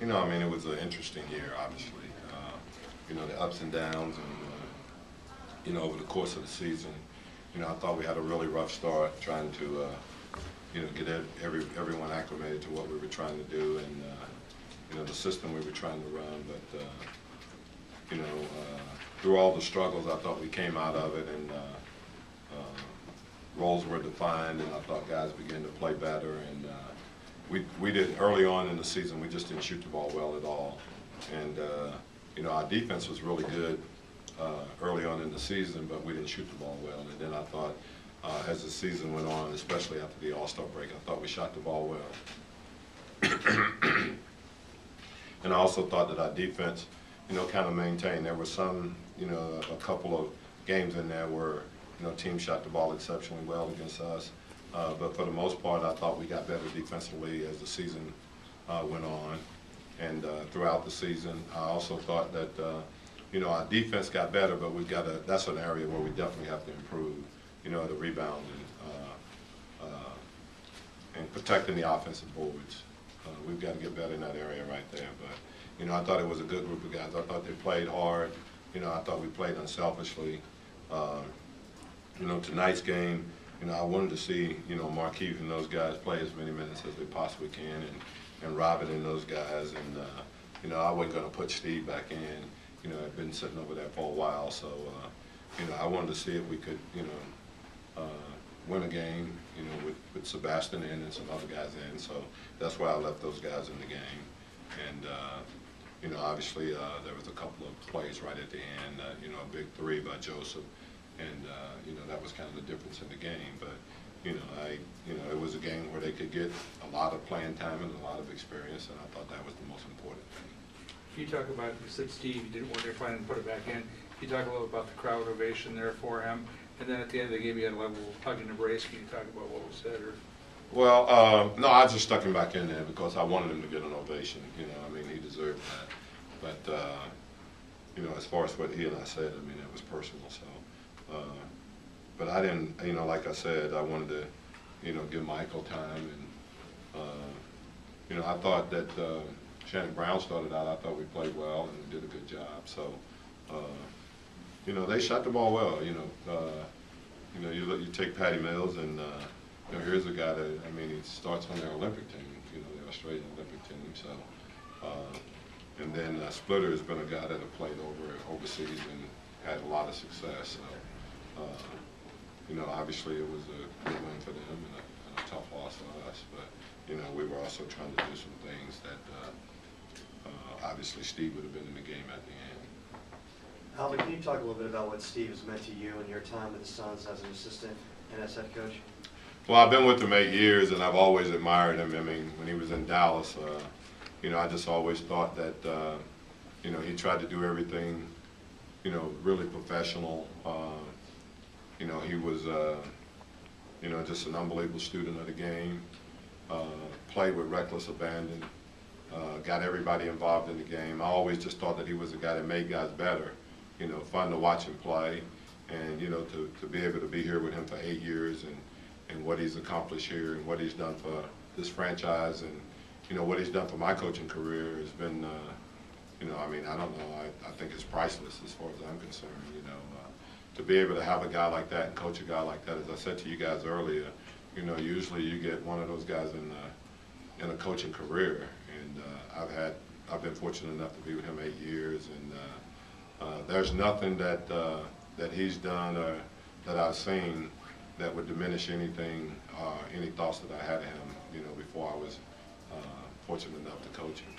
You know, I mean, it was an interesting year, obviously. You know, the ups and downs, and you know, over the course of the season, you know, I thought we had a really rough start trying to, you know, get everyone acclimated to what we were trying to do, and you know, the system we were trying to run. But you know, through all the struggles, I thought we came out of it, and roles were defined, and I thought guys began to play better. And we didn't, early on in the season, we just didn't shoot the ball well at all. And you know, our defense was really good early on in the season, but we didn't shoot the ball well. And then I thought, as the season went on, especially after the All-Star break, I thought we shot the ball well. And I also thought that our defense, you know, kind of maintained. There were some, you know, a couple of games in there where, you know, teams shot the ball exceptionally well against us. But for the most part, I thought we got better defensively as the season went on. And throughout the season, I also thought that, you know, our defense got better, but we've got to, that's an area where we definitely have to improve, you know, the rebounding and protecting the offensive boards. We've got to get better in that area right there. But, you know, I thought it was a good group of guys. I thought they played hard. You know, I thought we played unselfishly. You know, tonight's game, you know, I wanted to see, you know, Marquise and those guys play as many minutes as they possibly can, and Robin and those guys. And, you know, I wasn't going to put Steve back in. You know, I've been sitting over there for a while. So, you know, I wanted to see if we could, you know, win a game, you know, with Sebastian in and some other guys in. So that's why I left those guys in the game. And, you know, obviously there was a couple of plays right at the end, you know, a big three by Joseph. And, you know, that was kind of the difference in the game. But, you know, it was a game where they could get a lot of playing time and a lot of experience, and I thought that was the most important thing. You talk about, you said Steve, you didn't want to find and put it back in. You talk a little about the crowd ovation there for him, and then at the end they gave you a level of hug and embrace. Can you talk about what was said? Or? Well, no, I just stuck him back in there because I wanted him to get an ovation. You know, I mean, he deserved that. But, you know, as far as what he and I said, I mean, it was personal. So. But I didn't, you know, like I said, I wanted to, you know, give Michael time. And, you know, I thought that Shannon Brown started out, I thought we played well and we did a good job. So, you know, they shot the ball well. You know, you take Patty Mills, and, you know, here's a guy that, I mean, he starts on their Olympic team, you know, the Australian Olympic team. So, and then Splitter has been a guy that have played overseas and had a lot of success. So, you know, obviously it was a good win for them and a tough loss for us. But, you know, we were also trying to do some things that obviously Steve would have been in the game at the end. Alvin, can you talk a little bit about what Steve has meant to you and your time with the Suns as an assistant and as head coach? Well, I've been with him 8 years, and I've always admired him. I mean, when he was in Dallas, you know, I just always thought that, you know, he tried to do everything, you know, really professional. You know, he was, you know, just an unbelievable student of the game, played with reckless abandon, got everybody involved in the game. I always just thought that he was a guy that made guys better, you know, fun to watch him play. And, you know, to be able to be here with him for 8 years and what he's accomplished here and what he's done for this franchise and, you know, what he's done for my coaching career has been, you know, I mean, I don't know, I think it's priceless as far as I'm concerned, you know. To be able to have a guy like that and coach a guy like that, as I said to you guys earlier, you know, usually you get one of those guys in a coaching career, and I've been fortunate enough to be with him 8 years, and there's nothing that that he's done or that I've seen that would diminish anything, any thoughts that I had of him, you know, before I was fortunate enough to coach him.